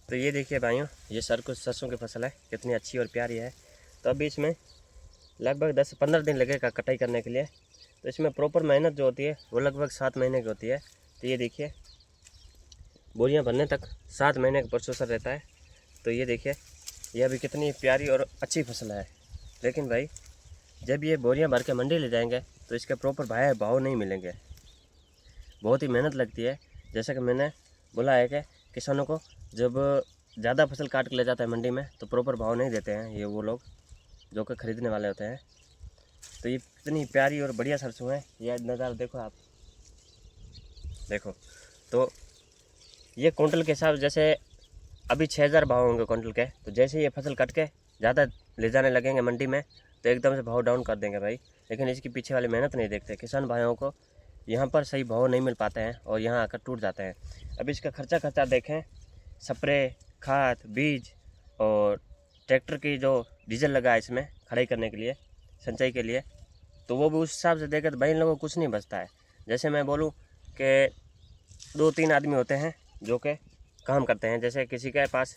तो ये देखिए भाइयों, ये सरसों की फसल है, कितनी अच्छी और प्यारी है। तो अभी इसमें लगभग 10 से 15 दिन लगेगा कटाई करने के लिए। तो इसमें प्रॉपर मेहनत जो होती है वो लगभग 7 महीने की होती है। तो ये देखिए, बोरियां भरने तक 7 महीने का प्रोसेसर रहता है। तो ये देखिए, ये अभी कितनी प्यारी और अच्छी फसल है। लेकिन भाई, जब ये बोरियां भर के मंडी ले जाएंगे तो इसके प्रॉपर भाव नहीं मिलेंगे। बहुत ही मेहनत लगती है। जैसे कि मैंने बोला है कि किसानों को जब ज़्यादा फसल काट के ले जाता है मंडी में तो प्रॉपर भाव नहीं देते हैं ये वो लोग जो कि ख़रीदने वाले होते हैं। तो ये कितनी प्यारी और बढ़िया सरसों है, ये नज़ारा देखो आप, देखो। तो ये कुंटल के हिसाब, जैसे अभी 6000 भाव होंगे कुंटल के, तो जैसे ये फसल कट के ज़्यादा ले जाने लगेंगे मंडी में तो एकदम से भाव डाउन कर देंगे भाई। लेकिन इसके पीछे वाली मेहनत नहीं देखते किसान भाइयों को। यहाँ पर सही भाव नहीं मिल पाते हैं और यहाँ आकर टूट जाते हैं। अब इसका खर्चा देखें, स्प्रे, खाद, बीज और ट्रैक्टर की जो डीजल लगा है इसमें खड़ाई करने के लिए, सिंचाई के लिए, तो वो भी उस हिसाब से देखें तो भाई इन लोगों को कुछ नहीं बचता है। जैसे मैं बोलूँ कि 2-3 आदमी होते हैं जो कि काम करते हैं। जैसे किसी के पास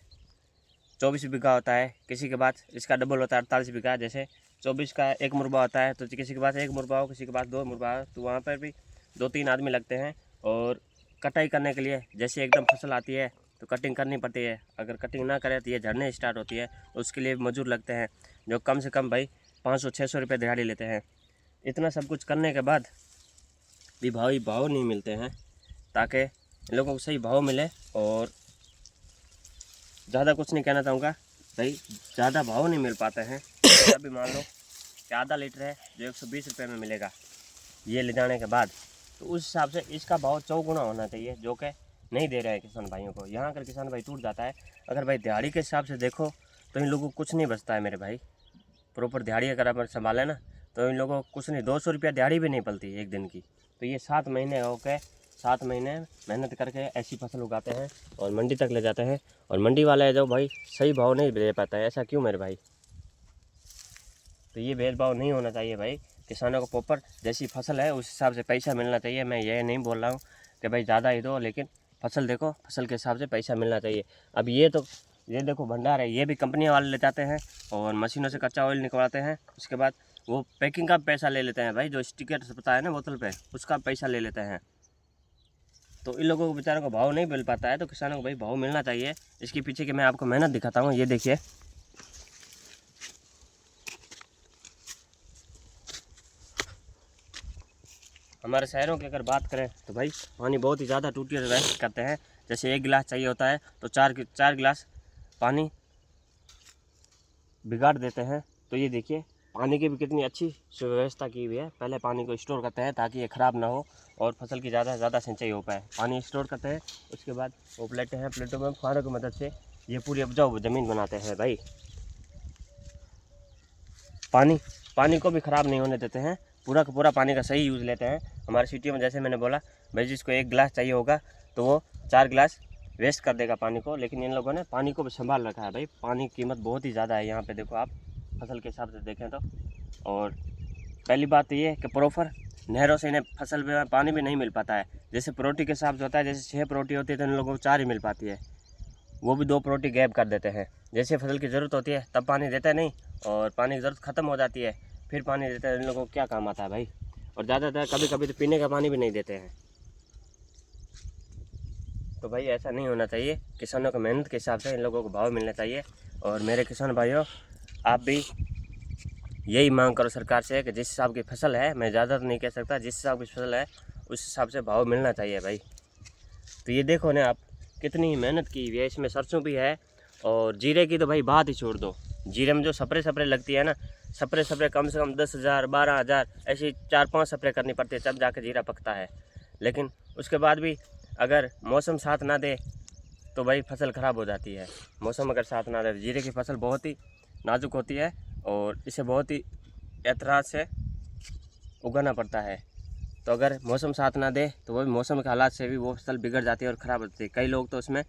24 बीघा होता है, किसी के पास इसका डबल होता है 48 बीघा। जैसे 24 का 1 मुरबा होता है तो किसी के पास 1 मुरबा हो, किसी के पास 2 मुरबा हो, तो वहाँ पर भी 2-3 आदमी लगते हैं। और कटाई करने के लिए जैसे एकदम फसल आती है तो कटिंग करनी पड़ती है। अगर कटिंग ना करे तो ये झड़ने स्टार्ट होती है, तो उसके लिए मजदूर लगते हैं जो कम से कम भाई 500-600 रुपये दिहाड़ी लेते हैं। इतना सब कुछ करने के बाद भी भाव नहीं मिलते हैं, ताकि इन लोगों को सही भाव मिले। और ज़्यादा कुछ नहीं कहना चाहूँगा भाई, ज़्यादा भाव नहीं मिल पाते हैं। अभी मान लो कि आधा लीटर है जो 120 रुपये में मिलेगा ये ले जाने के बाद, तो उस हिसाब से इसका भाव 4 गुना होना चाहिए, जो कि नहीं दे रहे हैं किसान भाइयों को। यहाँ अगर किसान भाई टूट जाता है। अगर भाई दिहाड़ी के हिसाब से देखो तो इन लोगों को कुछ नहीं बचता है मेरे भाई। प्रॉपर दिहाड़ी अगर आप संभालें ना तो इन लोगों को कुछ नहीं, 200 रुपया दिहाड़ी भी नहीं पलती एक दिन की। तो ये 7 महीने हो के 7 महीने मेहनत करके ऐसी फसल उगाते हैं और मंडी तक ले जाते हैं। और मंडी वाले जो भाई सही भाव नहीं दे पाता है। ऐसा क्यों मेरे भाई? तो ये भेदभाव नहीं होना चाहिए भाई। किसानों को प्रॉपर जैसी फसल है उस हिसाब से पैसा मिलना चाहिए। मैं ये नहीं बोल रहा हूँ कि भाई ज़्यादा ही दो, लेकिन फसल देखो, फसल के हिसाब से पैसा मिलना चाहिए। अब ये देखो भंडार है, ये भी कंपनी वाले ले जाते हैं और मशीनों से कच्चा ऑयल निकलवाते हैं। उसके बाद वो पैकिंग का पैसा ले लेते हैं भाई, जो स्टिकर पता है ना बोतल पे, उसका पैसा ले लेते हैं। तो इन लोगों को बेचारों को भाव नहीं मिल पाता है। तो किसानों को भाई भाव मिलना चाहिए। इसके पीछे की मैं आपको मेहनत दिखाता हूँ, ये देखिए। हमारे शहरों की अगर बात करें तो भाई पानी बहुत ही ज़्यादा टूटी वेस्ट करते हैं। जैसे 1 गिलास चाहिए होता है तो 4 गिलास पानी बिगाड़ देते हैं। तो ये देखिए, पानी की भी कितनी अच्छी सुव्यवस्था की हुई है। पहले पानी को स्टोर करते हैं ताकि ये ख़राब ना हो और फसल की ज़्यादा से ज़्यादा सिंचाई हो पाए। पानी स्टोर करते हैं, उसके बाद वो प्लेटें हैं, प्लेटों में फुहारों की मदद से ये पूरी उपजाऊ ज़मीन बनाते हैं भाई। पानी को भी ख़राब नहीं होने देते हैं, पूरा का पूरा पानी का सही यूज़ लेते हैं। हमारी सिटी में जैसे मैंने बोला भाई, जिसको 1 गिलास चाहिए होगा तो वो 4 गिलास वेस्ट कर देगा पानी को। लेकिन इन लोगों ने पानी को भी संभाल रखा है भाई। पानी की कीमत बहुत ही ज़्यादा है यहाँ पे, देखो आप फसल के हिसाब से देखें तो। और पहली बात तो ये है कि प्रॉपर नहरों से इन्हें फसल में पानी भी नहीं मिल पाता है। जैसे प्रोटी के हिसाब से होता है, जैसे 6 प्रोटी होती है तो इन लोगों को 4 ही मिल पाती है, वो भी 2 प्रोटी गैप कर देते हैं। जैसे फसल की ज़रूरत होती है तब पानी देते नहीं, और पानी की ज़रूरत ख़त्म हो जाती है फिर पानी देते हैं। इन लोगों को क्या काम आता है भाई? और ज़्यादातर कभी कभी तो पीने का पानी भी नहीं देते हैं। तो भाई ऐसा नहीं होना चाहिए। किसानों की मेहनत के हिसाब से इन लोगों को भाव मिलना चाहिए। और मेरे किसान भाइयों, आप भी यही मांग करो सरकार से कि जिस हिसाब की फसल है, मैं ज़्यादा तो नहीं कह सकता, जिस हिसाब की फसल है उस हिसाब से भाव मिलना चाहिए भाई। तो ये देखो ना आप, कितनी मेहनत की हुई है। इसमें सरसों भी है और जीरे की तो भाई बात ही छोड़ दो। जीरे में जो स्प्रे लगती है ना, स्प्रे कम से कम 10,000 12,000 ऐसी 4-5 स्प्रे करनी पड़ती है तब जाके जीरा पकता है। लेकिन उसके बाद भी अगर मौसम साथ ना दे तो भाई फसल ख़राब हो जाती है। मौसम अगर साथ ना दे, जीरे की फसल बहुत ही नाजुक होती है और इसे बहुत ही एहतियात से उगाना पड़ता है। तो अगर मौसम साथ ना दे तो वो भी मौसम के हालात से भी वो फसल बिगड़ जाती है और ख़राब होती है। कई लोग तो उसमें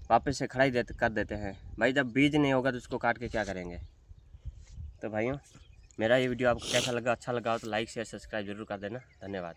वापस से खड़ाई कर देते हैं भाई। जब बीज नहीं होगा तो उसको काट के क्या करेंगे? तो भाइयों, मेरा ये वीडियो आपको कैसा लगा? अच्छा लगा हो तो लाइक शेयर सब्सक्राइब जरूर कर देना। धन्यवाद।